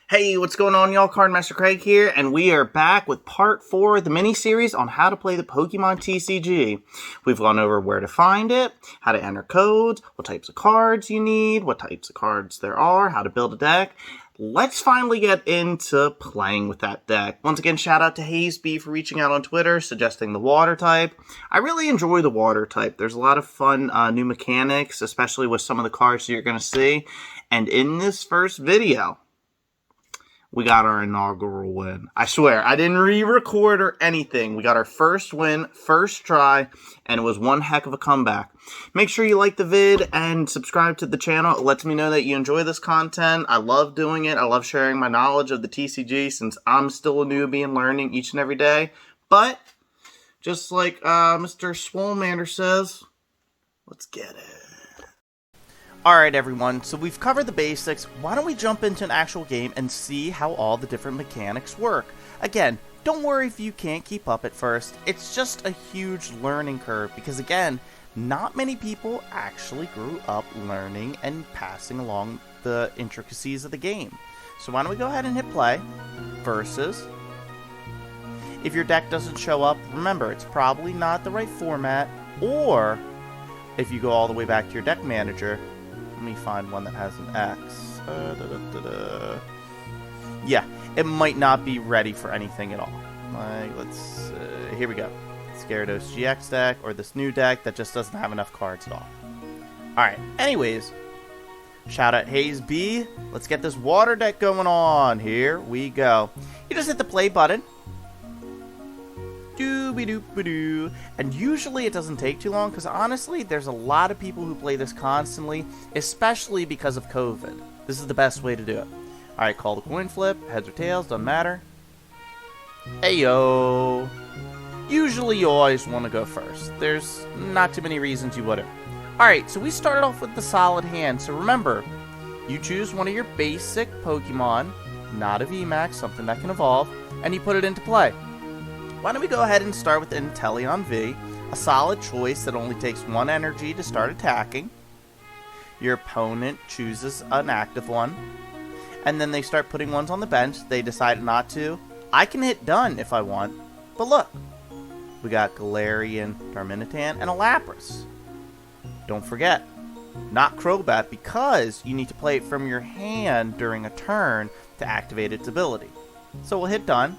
Hey, what's going on, y'all? CardMasterCraig here, and we are back with part 4 of the mini-series on how to play the Pokemon TCG. We've gone over where to find it, how to enter codes, what types of cards you need, what types of cards there are, how to build a deck. Let's finally get into playing with that deck. Once again, shout out to HayezB for reaching out on Twitter, suggesting the water type. I really enjoy the water type. There's a lot of fun new mechanics, especially with some of the cards you're going to see. And in this first video, we got our inaugural win. I swear, I didn't re-record or anything. We got our first win, first try, and it was one heck of a comeback. Make sure you like the vid and subscribe to the channel. It lets me know that you enjoy this content. I love doing it. I love sharing my knowledge of the TCG since I'm still a newbie and learning each and every day. But, just like Mr. Swolemander says, let's get it. Alright everyone, so we've covered the basics. Why don't we jump into an actual game and see how all the different mechanics work? Again, don't worry if you can't keep up at first. It's just a huge learning curve because again, not many people actually grew up learning and passing along the intricacies of the game. So why don't we go ahead and hit play versus. If your deck doesn't show up, remember it's probably not the right format, or if you go all the way back to your deck manager, let me find one that has an X. Yeah, it might not be ready for anything at all. Like, let's, here we go. Gyarados GX deck, or this new deck that just doesn't have enough cards at all. Alright, anyways, shout out HayezB. Let's get this water deck going on. Here we go. You just hit the play button. Doobie-doop-a-doo. And usually it doesn't take too long, because honestly, there's a lot of people who play this constantly, especially because of COVID. This is the best way to do it. Alright, call the coin flip, heads or tails, doesn't matter. Ayo. Usually you always want to go first. There's not too many reasons you wouldn't. Alright, so we started off with the solid hand, so remember, you choose one of your basic Pokemon, not a VMAX, something that can evolve, and you put it into play. Why don't we go ahead and start with Inteleon V, a solid choice that only takes 1 energy to start attacking. Your opponent chooses an active one, and then they start putting ones on the bench. They decide not to. I can hit done if I want, but look, we got Galarian, Darmanitan, and a Lapras. Don't forget, not Crobat, because you need to play it from your hand during a turn to activate its ability. So we'll hit done.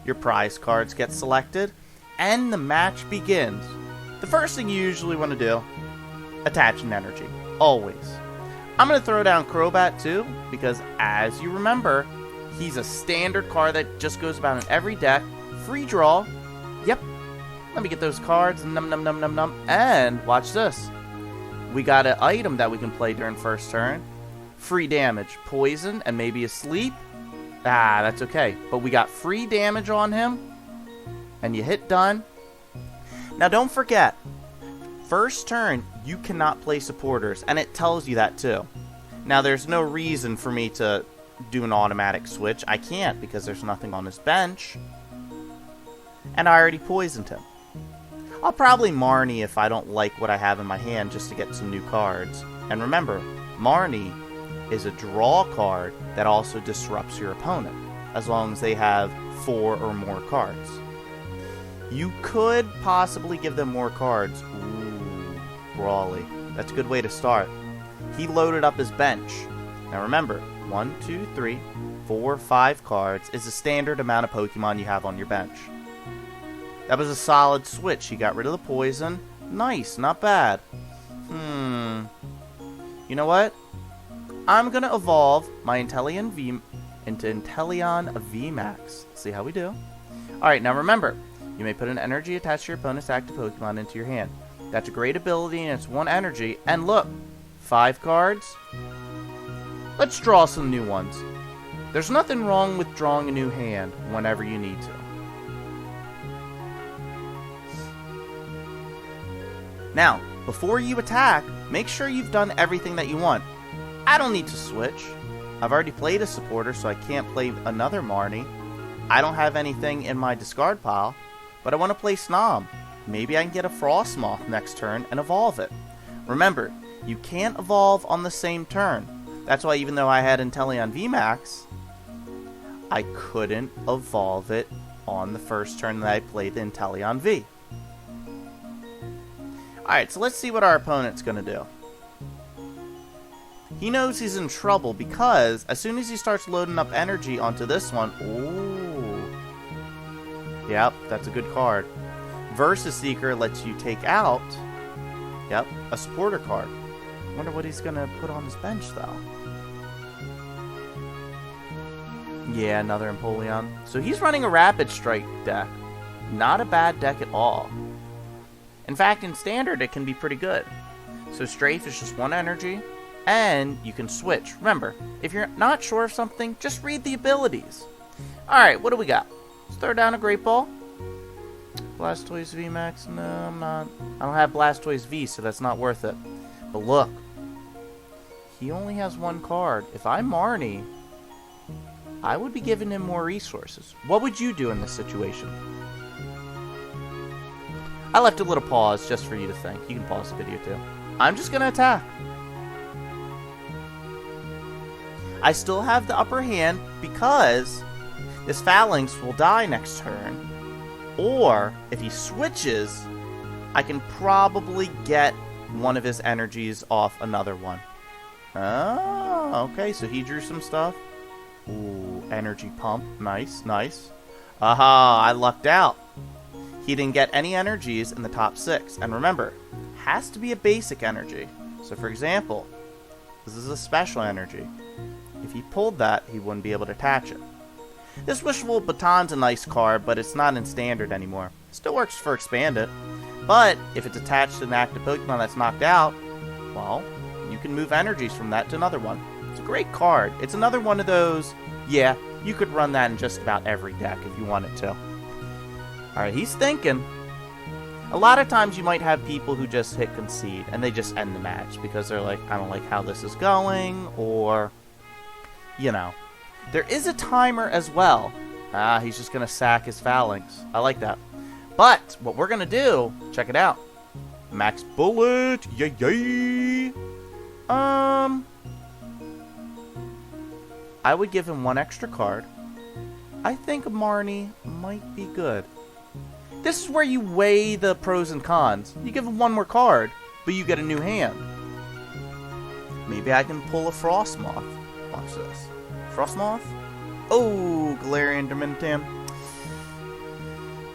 Your prize cards get selected, and the match begins. The first thing you usually want to do, attach an energy. Always. I'm going to throw down Crobat too, because as you remember, he's a standard card that just goes about in every deck. Free draw. Yep. Let me get those cards. Num num num num num. And watch this. We got an item that we can play during first turn. Free damage. Poison and maybe a sleep. Ah, that's okay. But we got free damage on him. And you hit done. Now don't forget, first turn, you cannot play supporters. And it tells you that too. Now there's no reason for me to do an automatic switch. I can't because there's nothing on his bench. And I already poisoned him. I'll probably Marnie if I don't like what I have in my hand just to get some new cards. And remember, Marnie is a draw card that also disrupts your opponent, as long as they have 4 or more cards. You could possibly give them more cards. Ooh, Brawly. That's a good way to start. He loaded up his bench. Now remember, 1, 2, 3, 4, 5 cards is the standard amount of Pokemon you have on your bench. That was a solid switch. He got rid of the poison. Nice, not bad. You know what? I'm going to evolve my Inteleon V into Inteleon VMAX. See how we do. Alright, now remember, you may put an energy attached to your opponent's active Pokemon into your hand. That's a great ability and it's 1 energy. And look, 5 cards. Let's draw some new ones. There's nothing wrong with drawing a new hand whenever you need to. Now, before you attack, make sure you've done everything that you want. I don't need to switch. I've already played a supporter, so I can't play another Marnie. I don't have anything in my discard pile, but I want to play Snom. Maybe I can get a Frostmoth next turn and evolve it. Remember, you can't evolve on the same turn. That's why even though I had Inteleon VMAX, I couldn't evolve it on the first turn that I played the Inteleon V. Alright, so let's see what our opponent's going to do. He knows he's in trouble because as soon as he starts loading up energy onto this one... Ooh. Yep, that's a good card. Versus Seeker lets you take out... Yep, a supporter card. Wonder what he's going to put on his bench, though. Yeah, another Empoleon. So he's running a Rapid Strike deck. Not a bad deck at all. In fact, in Standard, it can be pretty good. So Strafe is just 1 energy, and you can switch. Remember, if you're not sure of something, just read the abilities. Alright, what do we got? Let's throw down a Great Ball. Blastoise VMAX? No, I'm not. I don't have Blastoise V, so that's not worth it. But look. He only has 1 card. If I'm Marnie, I would be giving him more resources. What would you do in this situation? I left a little pause just for you to think. You can pause the video too. I'm just going to attack. I still have the upper hand because this Phalanx will die next turn. Or, if he switches, I can probably get one of his energies off another one. Oh, okay, so he drew some stuff. Ooh, energy pump. Nice, nice. Aha, I lucked out. He didn't get any energies in the top 6. And remember, has to be a basic energy. So for example, this is a special energy. If he pulled that, he wouldn't be able to attach it. This Wishful Baton's a nice card, but it's not in Standard anymore. Still works for Expanded. But if it's attached to an active Pokemon that's knocked out, well, you can move energies from that to another one. It's a great card. It's another one of those, yeah, you could run that in just about every deck if you wanted to. Alright, he's thinking. A lot of times you might have people who just hit concede and they just end the match because they're like, I don't like how this is going, or, you know. There is a timer as well. Ah, he's just going to sack his Phalanx. I like that. But what we're going to do, check it out. Max Bullet. Yay, yay. I would give him 1 extra card. I think Marnie might be good. This is where you weigh the pros and cons. You give him 1 more card, but you get a new hand. Maybe I can pull a Frostmoth. Watch this. Frostmoth? Oh, Galarian Dimentam.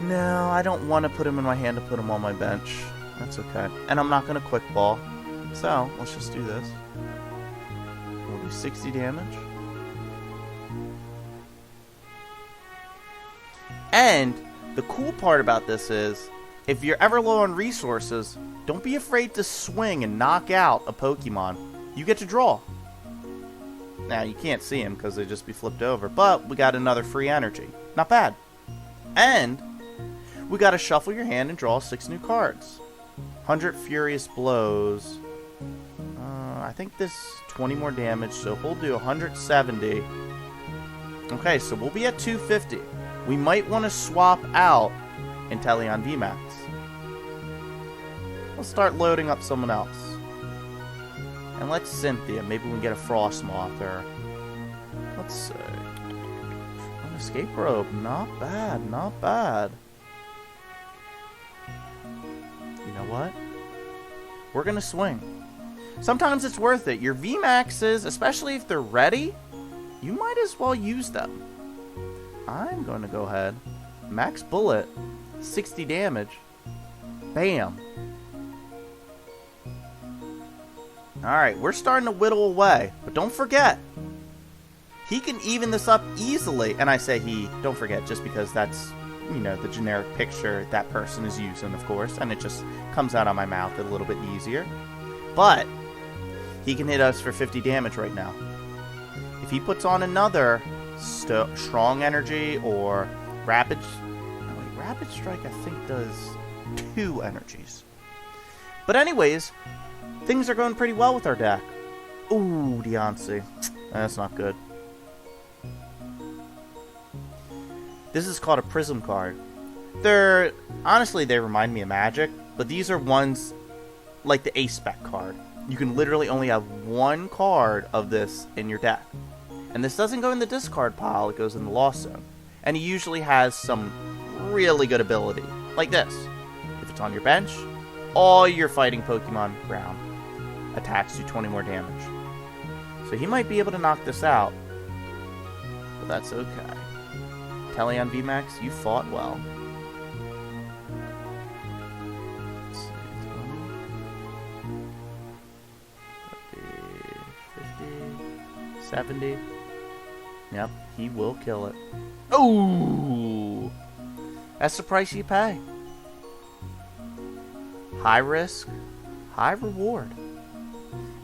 No, I don't want to put him in my hand to put him on my bench. That's okay. And I'm not going to Quick Ball. So, let's just do this. We'll do 60 damage. And the cool part about this is, if you're ever low on resources, don't be afraid to swing and knock out a Pokemon. You get to draw. Now, you can't see him because they'd just be flipped over, but we got another free energy. Not bad. And we got to shuffle your hand and draw 6 new cards. 100 Furious Blows. I think this 20 more damage, so we'll do 170. Okay, so we'll be at 250. We might want to swap out Inteleon VMAX. We'll start loading up someone else. And let's Cynthia. Maybe we can get a Frostmoth or... Let's see. An Escape Rope. Not bad, not bad. You know what? We're going to swing. Sometimes it's worth it. Your VMAXs, especially if they're ready, you might as well use them. I'm going to go ahead. Max Bullet. 60 damage. Bam. Alright, we're starting to whittle away. But don't forget, he can even this up easily. And I say he, don't forget, just because that's, you know, the generic picture that person is using, of course. And it just comes out of my mouth a little bit easier. But he can hit us for 50 damage right now. If he puts on another strong energy or rapid... No, wait, rapid strike I think does 2 energies. But anyways, things are going pretty well with our deck. Ooh, Deontay. That's not good. This is called a Prism card. Honestly, they remind me of Magic, but these are ones like the Ace Spec card. You can literally only have 1 card of this in your deck. And this doesn't go in the discard pile, it goes in the lost zone. And he usually has some really good ability, like this. If it's on your bench, all your fighting Pokemon ground attacks do 20 more damage. So he might be able to knock this out, but that's okay. Teleon VMAX, you fought well. Let's see, 20, 50, 70. Yep, he will kill it. Ooh! That's the price you pay. High risk, high reward.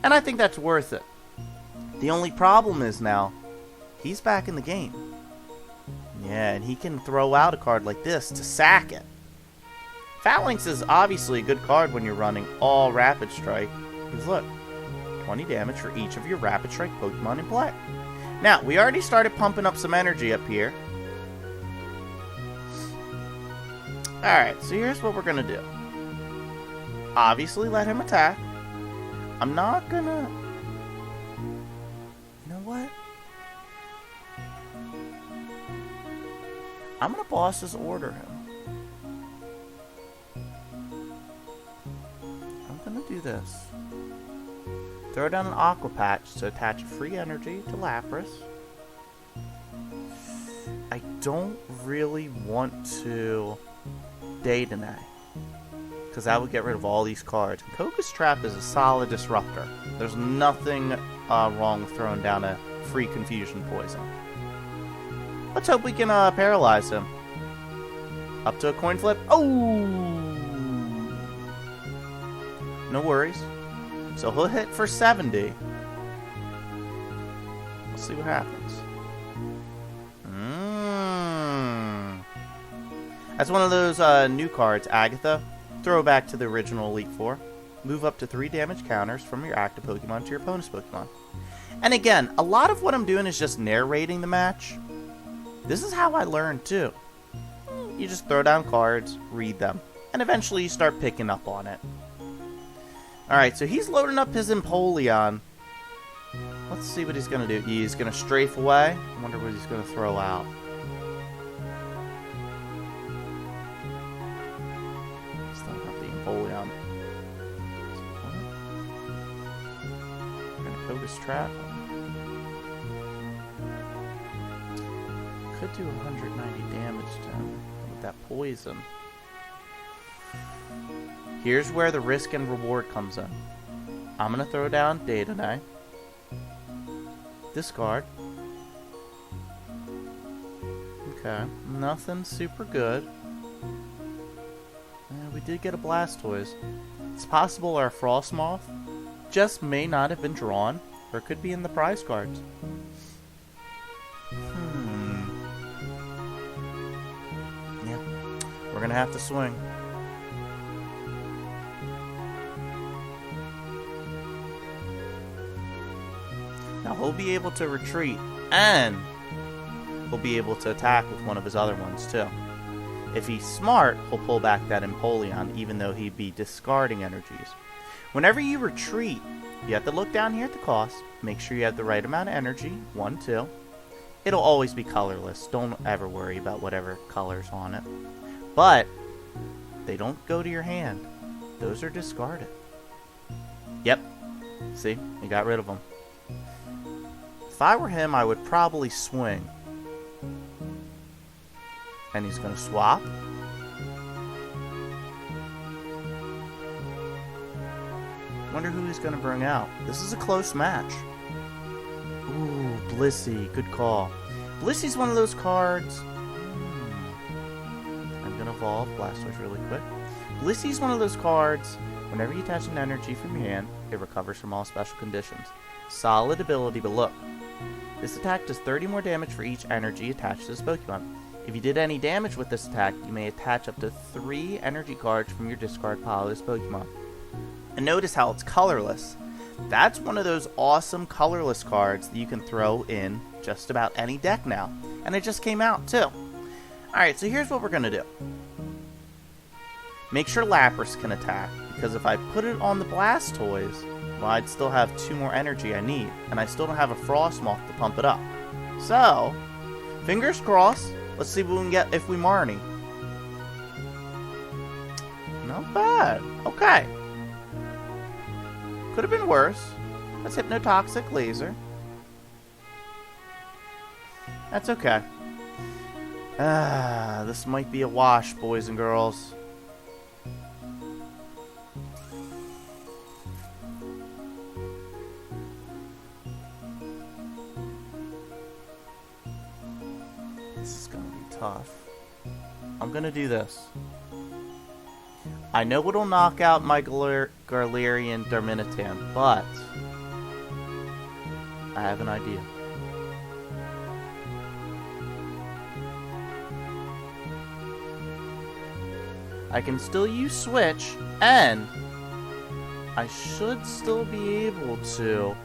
And I think that's worth it. The only problem is now, he's back in the game. Yeah, and he can throw out a card like this to sack it. Phalanx is obviously a good card when you're running all Rapid Strike. Because look, 20 damage for each of your Rapid Strike Pokemon in play. Now, we already started pumping up some energy up here. Alright, so here's what we're going to do. Obviously, let him attack. I'm not going to... You know what? I'm going to boss's order him. I'm going to do this. Throw down an Aqua Patch to attach free energy to Lapras. I don't really want to Day-to-Day, because that would get rid of all these cards. Koga's Trap is a solid disruptor. There's nothing wrong with throwing down a free Confusion Poison. Let's hope we can paralyze him. Up to a coin flip. Oh! No worries. So he'll hit for 70. Let's see what happens. That's one of those new cards, Agatha. Throw back to the original Elite Four. Move up to 3 damage counters from your active Pokemon to your opponent's Pokemon. And again, a lot of what I'm doing is just narrating the match. This is how I learned too. You just throw down cards, read them, and eventually you start picking up on it. Alright, so he's loading up his Empoleon. Let's see what he's going to do. He's going to strafe away. I wonder what he's going to throw out. Still not the Empoleon. We're going to Koga's Trap. Could do 190 damage to him with that poison. Here's where the risk and reward comes in. I'm going to throw down Day-to-Day. Discard. Okay, nothing super good. We did get a Blastoise. It's possible our Frostmoth just may not have been drawn, or could be in the prize cards. Yeah, we're going to have to swing. Now he'll be able to retreat, and he'll be able to attack with one of his other ones too. If he's smart, he'll pull back that Empoleon, even though he'd be discarding energies. Whenever you retreat, you have to look down here at the cost, make sure you have the right amount of energy, 1, 2. It'll always be colorless, don't ever worry about whatever color's on it. But, they don't go to your hand, those are discarded. Yep, see, you got rid of them. If I were him, I would probably swing. And he's going to swap. Wonder who he's going to bring out. This is a close match. Ooh, Blissey. Good call. Blissey's one of those cards. I'm going to evolve Blastoise really quick. Blissey's one of those cards. Whenever you attach an energy from your hand, it recovers from all special conditions. Solid ability, but look. This attack does 30 more damage for each energy attached to this Pokemon. If you did any damage with this attack, you may attach up to 3 energy cards from your discard pile to this Pokemon. And notice how it's colorless. That's one of those awesome colorless cards that you can throw in just about any deck now. And it just came out too. Alright, so here's what we're going to do. Make sure Lapras can attack, because if I put it on the Blastoise, well, I'd still have 2 more energy I need, and I still don't have a Frostmoth to pump it up. So, fingers crossed. Let's see what we can get if we Marnie. Not bad. Okay. Could have been worse. That's Hypnotoxic Laser. That's okay. This might be a wash, boys and girls. This is gonna be tough. I'm gonna do this. I know it'll knock out my Galarian Darmanitan, but I have an idea. I can still use Switch, and I should still be able to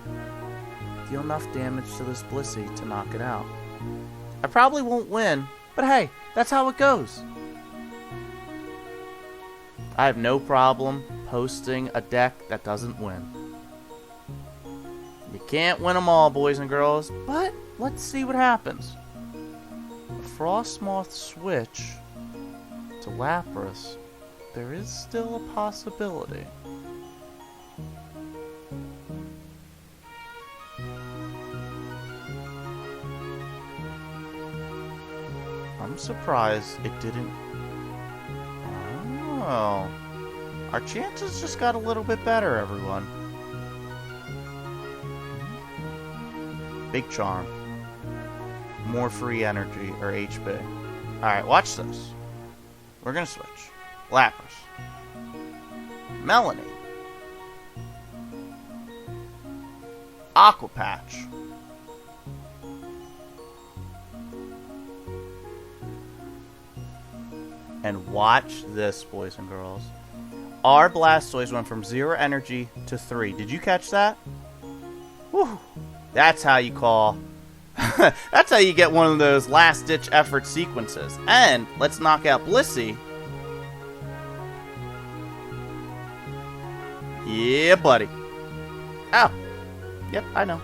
deal enough damage to this Blissey to knock it out. I probably won't win, but hey, that's how it goes. I have no problem posting a deck that doesn't win. You can't win them all, boys and girls, but let's see what happens. A Frostmoth switch to Lapras, there is still a possibility. I'm surprised it didn't. Oh, our chances just got a little bit better, everyone. Big Charm. More free energy, or HB. Alright, watch this. We're gonna switch. Lapras. Melanie. Aqua Patch. And watch this, boys and girls. Our Blastoise went from 0 energy to 3. Did you catch that? Whew. That's how you call. That's how you get one of those last-ditch effort sequences. And let's knock out Blissey. Yeah, buddy. Oh. Yep, I know.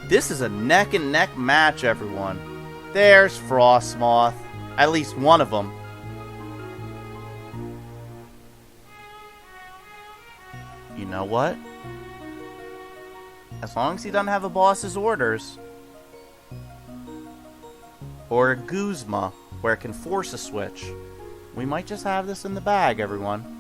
This is a neck-and-neck match, everyone. There's Frostmoth. At least one of them. You know what? As long as he doesn't have a boss's orders. Or a Guzma, where it can force a switch. We might just have this in the bag, everyone.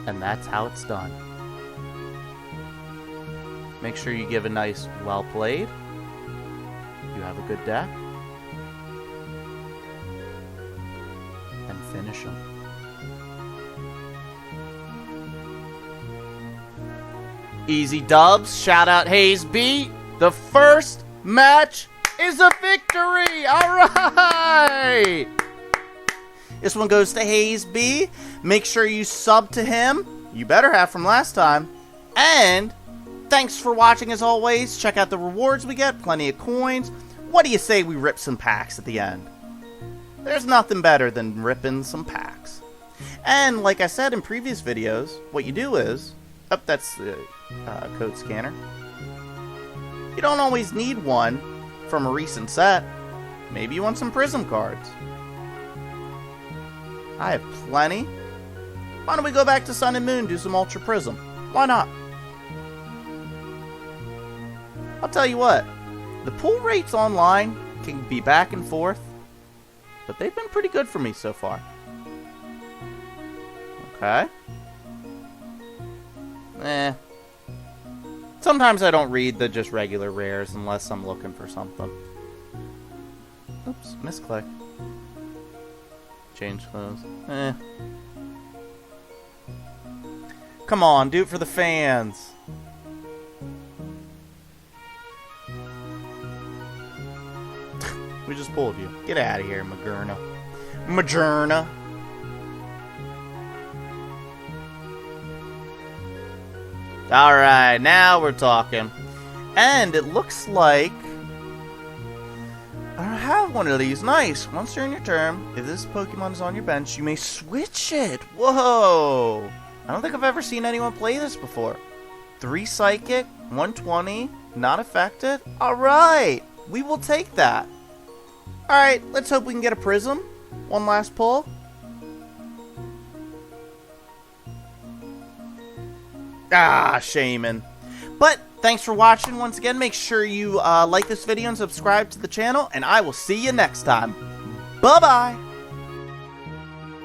And that's how it's done. Make sure you give a nice well played. You have a good deck. And finish them. Easy dubs. Shout out HayezB. The first match is a victory. Alright. This one goes to HayezB. Make sure you sub to him. You better have from last time. And thanks for watching as always. Check out the rewards we get. Plenty of coins. What do you say we rip some packs at the end? There's nothing better than ripping some packs. And like I said in previous videos, what you do is... Oh, that's the code scanner. You don't always need one from a recent set. Maybe you want some Prism cards. I have plenty. Why don't we go back to Sun and Moon, do some Ultra Prism? Why not? I'll tell you what. The pull rates online can be back and forth, but they've been pretty good for me so far. Okay. Sometimes I don't read the just regular rares unless I'm looking for something. Oops, misclick. Change clothes. Come on, do it for the fans. We just pulled you. Get out of here, Magerna. Magerna. Alright, now we're talking. And it looks like... have one of these. Nice. Once during your turn, if this Pokemon is on your bench, you may switch it. Whoa. I don't think I've ever seen anyone play this before. 3 Psychic, 120, not affected. Alright. We will take that. Alright, let's hope we can get a Prism. One last pull. Ah, Shaman. But thanks for watching once again. Make sure you like this video and subscribe to the channel, and I will see you next time. Bye-bye.